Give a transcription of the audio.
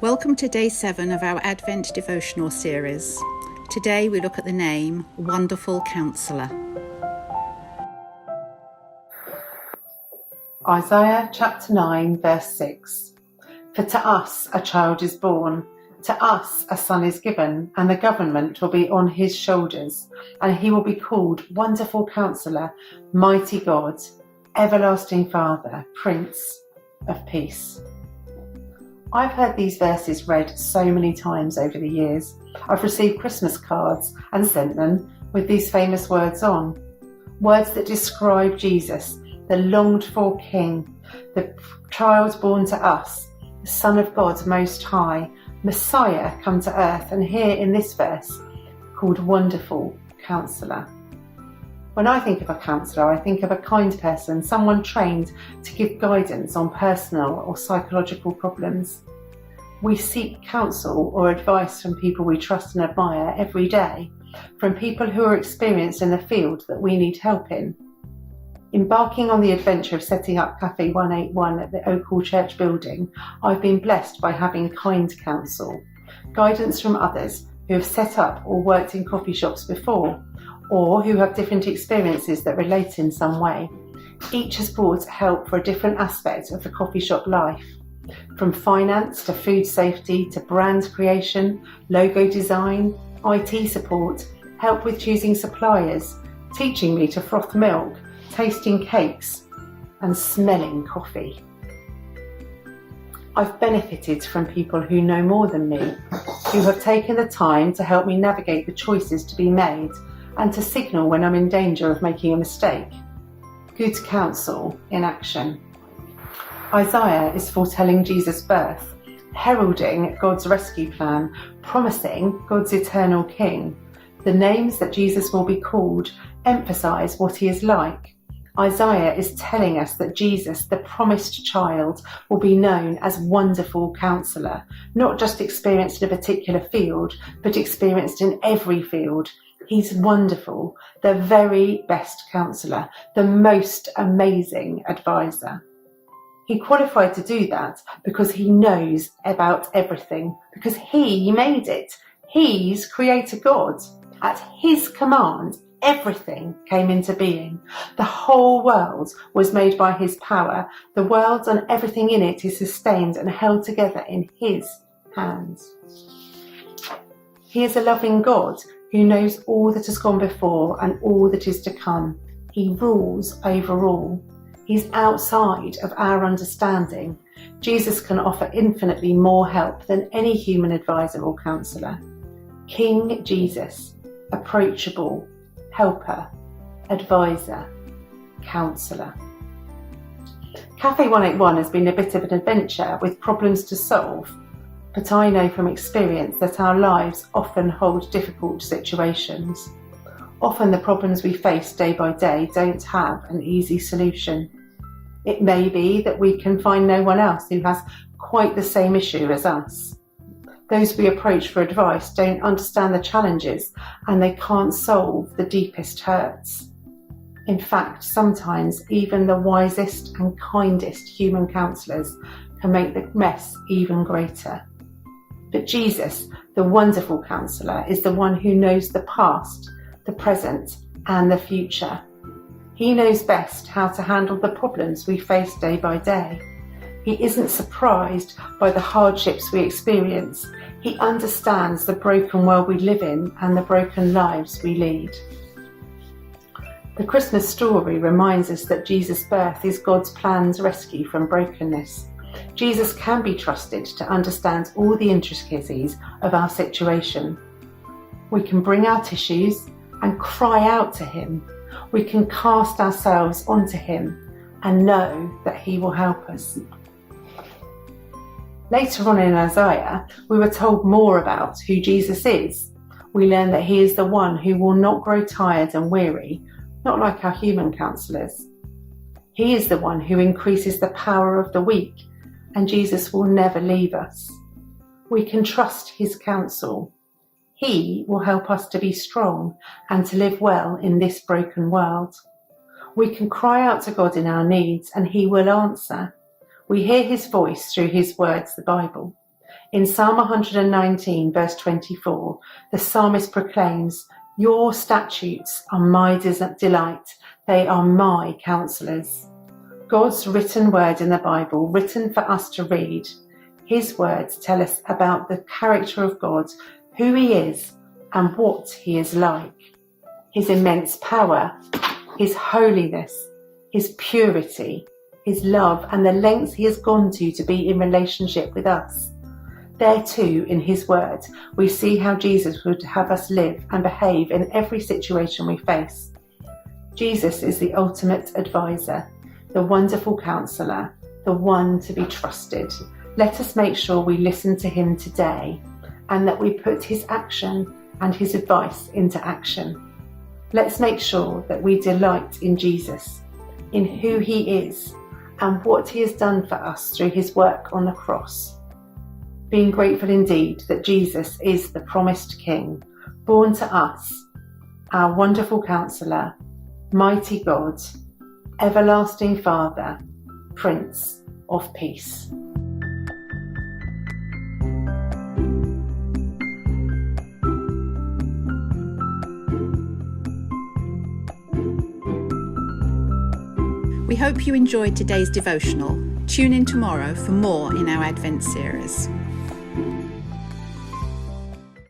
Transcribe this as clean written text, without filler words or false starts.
Welcome to day 7 of our Advent Devotional series. Today we look at the name Wonderful Counsellor. Isaiah chapter 9 verse 6. For to us a child is born, to us a son is given, and the government will be on his shoulders, and he will be called Wonderful Counsellor, Mighty God, Everlasting Father, Prince of Peace. I've heard these verses read so many times over the years. I've received Christmas cards and sent them with these famous words on. Words that describe Jesus, the longed for King, the child born to us, the Son of God Most High, Messiah come to earth, and here in this verse called Wonderful Counsellor. When I think of a counsellor, I think of a kind person, someone trained to give guidance on personal or psychological problems. We seek counsel or advice from people we trust and admire every day, from people who are experienced in the field that we need help in. Embarking on the adventure of setting up Cafe 181 at the Oakhall Church building, I've been blessed by having kind counsel, guidance from others who have set up or worked in coffee shops before, or who have different experiences that relate in some way. Each has brought help for a different aspect of the coffee shop life, from finance to food safety to brand creation, logo design, IT support, help with choosing suppliers, teaching me to froth milk, tasting cakes, and smelling coffee. I've benefited from people who know more than me, who have taken the time to help me navigate the choices to be made and to signal when I'm in danger of making a mistake. Good counsel in action. Isaiah is foretelling Jesus' birth, heralding God's rescue plan, promising God's eternal King. The names that Jesus will be called emphasize what he is like. Isaiah is telling us that Jesus, the promised child, will be known as Wonderful Counsellor, not just experienced in a particular field, but experienced in every field. He's wonderful, the very best counsellor, the most amazing advisor. He qualified to do that because he knows about everything, because he made it. He's Creator God. At his command, everything came into being. The whole world was made by his power. The world and everything in it is sustained and held together in his hands. He is a loving God who knows all that has gone before and all that is to come. He rules over all. He's outside of our understanding. Jesus can offer infinitely more help than any human advisor or counsellor. King Jesus, approachable, helper, advisor, counsellor. Cafe 181 has been a bit of an adventure with problems to solve, but I know from experience that our lives often hold difficult situations. Often the problems we face day by day don't have an easy solution. It may be that we can find no one else who has quite the same issue as us. Those we approach for advice don't understand the challenges and they can't solve the deepest hurts. In fact, sometimes even the wisest and kindest human counsellors can make the mess even greater. But Jesus, the Wonderful Counsellor, is the one who knows the past, the present, and the future. He knows best how to handle the problems we face day by day. He isn't surprised by the hardships we experience. He understands the broken world we live in and the broken lives we lead. The Christmas story reminds us that Jesus' birth is God's planned rescue from brokenness. Jesus can be trusted to understand all the intricacies of our situation. We can bring our tissues and cry out to him. We can cast ourselves onto him and know that he will help us. Later on in Isaiah, we were told more about who Jesus is. We learn that he is the one who will not grow tired and weary, not like our human counsellors. He is the one who increases the power of the weak, and Jesus will never leave us. We can trust his counsel. He will help us to be strong and to live well in this broken world. We can cry out to God in our needs and he will answer. We hear his voice through his words, the Bible. In Psalm 119, verse 24, the psalmist proclaims, "Your statutes are my delight. They are my counsellors." God's written word in the Bible, written for us to read. His words tell us about the character of God, who he is, and what he is like. His immense power, his holiness, his purity, his love, and the lengths he has gone to be in relationship with us. There too, in his word, we see how Jesus would have us live and behave in every situation we face. Jesus is the ultimate advisor, the wonderful counsellor, the one to be trusted. Let us make sure we listen to him today and that we put his action and his advice into action. Let's make sure that we delight in Jesus, in who he is and what he has done for us through his work on the cross. Being grateful indeed that Jesus is the promised King, born to us, our wonderful counsellor, mighty God, everlasting Father, Prince of Peace. We hope you enjoyed today's devotional. Tune in tomorrow for more in our Advent series.